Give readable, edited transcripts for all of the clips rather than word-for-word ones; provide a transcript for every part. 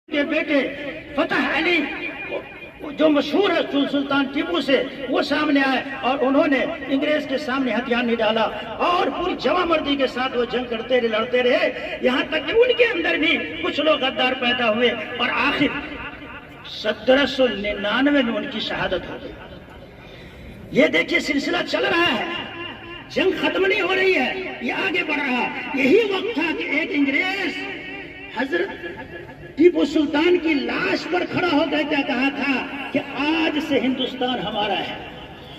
کے بیٹے فتح علی جو مشہور ہے سلطان ٹیپو سے، وہ سامنے آئے اور انہوں نے انگریز کے سامنے ہتھیار نہیں ڈالا اور پوری جواں مردی کے ساتھ وہ جنگ کرتے رہے، لڑتے رہے، یہاں تک کہ ان کے اندر بھی کچھ لوگ غدار پیدا ہوئے اور آخر 1799 میں ان کی شہادت ہو گئی۔ یہ دیکھیے سلسلہ چل رہا ہے، جنگ ختم نہیں ہو رہی ہے، یہ آگے بڑھ رہا۔ یہی وقت تھا کہ ایک انگریز حضرت ٹیپو سلطان کی لاش پر کھڑا ہو کر کیا کہا تھا کہ آج سے ہندوستان ہمارا ہے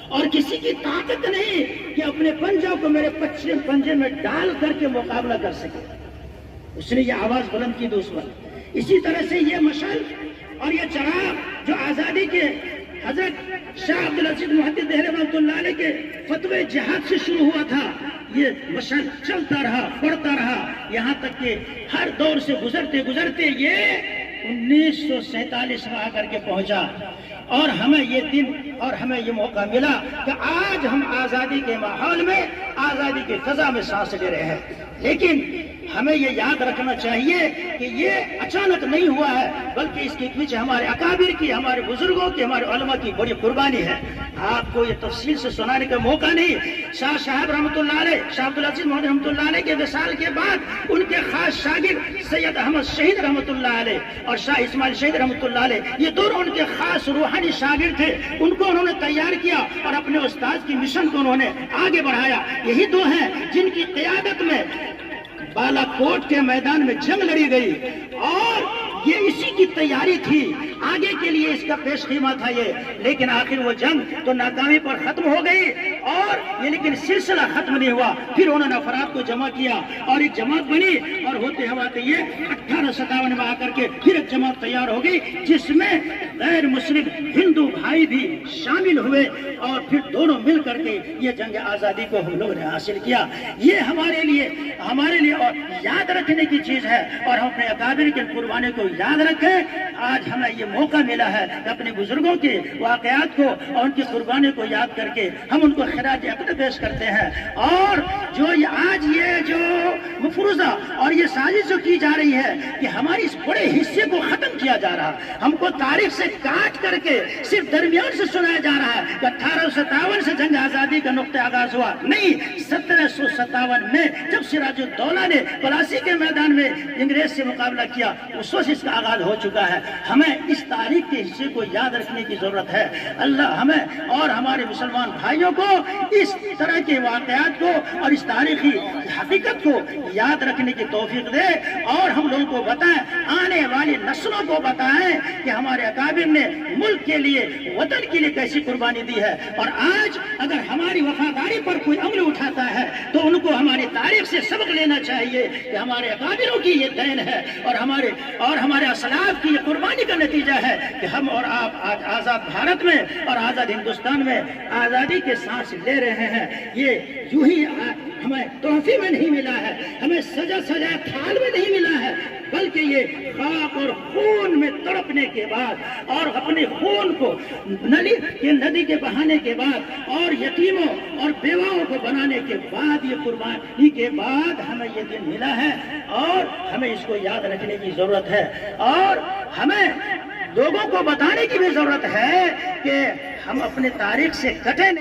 اور کسی کی طاقت نہیں کہ اپنے پنجوں کو میرے پنجے میں ڈال کر کے مقابلہ کر سکے۔ اس نے یہ آواز بلند کی دشمن۔ اسی طرح سے یہ مشعل اور یہ چراغ جو آزادی کے حضرت شاہ عبدالعزیز محدث دہلوی رحمۃ اللہ علیہ کے فتوے جہاد سے شروع ہوا تھا، یہ مشعل چلتا رہا، بڑھتا رہا، یہاں تک کہ ہر دور سے گزرتے گزرتے یہ 1947 میں آ کر کے پہنچا اور ہمیں یہ دن اور ہمیں یہ موقع ملا کہ آج ہم آزادی کے ماحول میں، آزادی کی فضا میں سانس لے رہے ہیں۔ لیکن ہمیں یہ یاد رکھنا چاہیے کہ یہ اچانک نہیں ہوا ہے، بلکہ اس کے پیچھے ہمارے اکابر کی، ہمارے بزرگوں کی، ہمارے علماء کی بڑی قربانی ہے۔ آپ کو یہ تفصیل سے سنانے کا موقع نہیں۔ شاہ صاحب رحمۃ اللہ علیہ، شاہ عبدالعزیز محدث رحمۃ اللہ علیہ کے وصال کے بعد ان کے خاص شاگرد سید احمد شہید رحمۃ اللہ علیہ اور شاہ اسماعیل شہید رحمۃ اللہ علیہ، یہ دونوں ان کے خاص روحانی شاگرد تھے۔ ان کو انہوں نے تیار کیا اور اپنے استاد کی مشن کو انہوں نے آگے بڑھایا۔ یہی دو ہیں جن کی قیادت میں بالا کوٹ کے میدان میں جنگ لڑی گئی اور یہ اسی کی تیاری تھی، آگے کے لیے اس کا پیش خیمہ تھا یہ، لیکن آخر وہ جنگ تو ناکامی پر ختم ہو گئی اور یہ لیکن سلسلہ ختم نہیں ہوا۔ پھر انہوں نے افراد کو جمع کیا اور ایک جماعت بنی اور ہوتے ہوتے یہ 1857 میں آ کر کے پھر ایک جماعت تیار ہو گئی جس میں غیر مسلم ہندو بھائی بھی شامل ہوئے اور پھر دونوں مل کر کے یہ جنگ آزادی کو ہم لوگوں نے حاصل کیا۔ یہ ہمارے لیے اور یاد رکھنے کی چیز ہے اور ہم اپنے اکابر کی قربانی کو یاد رکھیں۔ آج ہمیں یہ موقع ملا ہے کہ اپنے بزرگوں کے واقعات کو اور ان کی قربانی کو یاد کر کے ہم ان کو خراج عقیدت پیش کرتے ہیں۔ اور جو آج یہ جو مفروضہ اور یہ سازش جو کی جا رہی ہے کہ ہماری اس بڑے حصے کو ختم کیا جا رہا، ہم کو تاریخ سے کاٹ کر کے صرف درمیان سے سنایا جا رہا ہے کہ 1857 سے جنگ آزادی کا نقطہ آغاز ہوا، نہیں، 1757 میں جب سراج الدولہ نے پلاسی کے میدان میں انگریز سے مقابلہ کیا اس وقت اس کا آغاز ہو چکا ہے۔ ہمیں اس تاریخ کے حصے کو یاد رکھنے کی ضرورت ہے۔ اللہ ہمیں اور ہمارے مسلمان بھائیوں کو اس طرح کے واقعات کو اور اس تاریخی حقیقت کو یاد رکھنے کی توفیق دے اور ہم لوگوں کو بتائیں، آنے والی نسلوں کو بتائیں کہ ہمارے اکابر نے ملک کے لیے، وطن کے لیے کیسی قربانی دی ہے۔ اور آج اگر ہماری وفاداری پر کوئی عمل اٹھاتا ہے تو ان کو ہماری تاریخ سے سبق لینا چاہیے کہ ہمارے اکابروں کی یہ دین ہے اور ہمارے اسلاف کی یہ قربانی کا نتیجہ ہے کہ ہم اور آپ آج آزاد بھارت میں اور آزاد ہندوستان میں آزادی کے سانس لے رہے ہیں۔ یہ یوں ہی ہمیں تحفے میں نہیں ملا ہے، ہمیں سجا تھال میں نہیں ملا ہے، بلکہ یہ خاک اور خون میں تڑپنے کے بعد اور اپنے خون کو ندی کے بہانے کے بعد اور یتیموں اور بیواؤں کو بنانے کے بعد، یہ قربانی کے بعد ہمیں یہ دن ملا ہے اور ہمیں اس کو یاد رکھنے کی ضرورت ہے اور ہمیں لوگوں کو بتانے کی بھی ضرورت ہے کہ ہم اپنے تاریخ سے کٹیں نہیں۔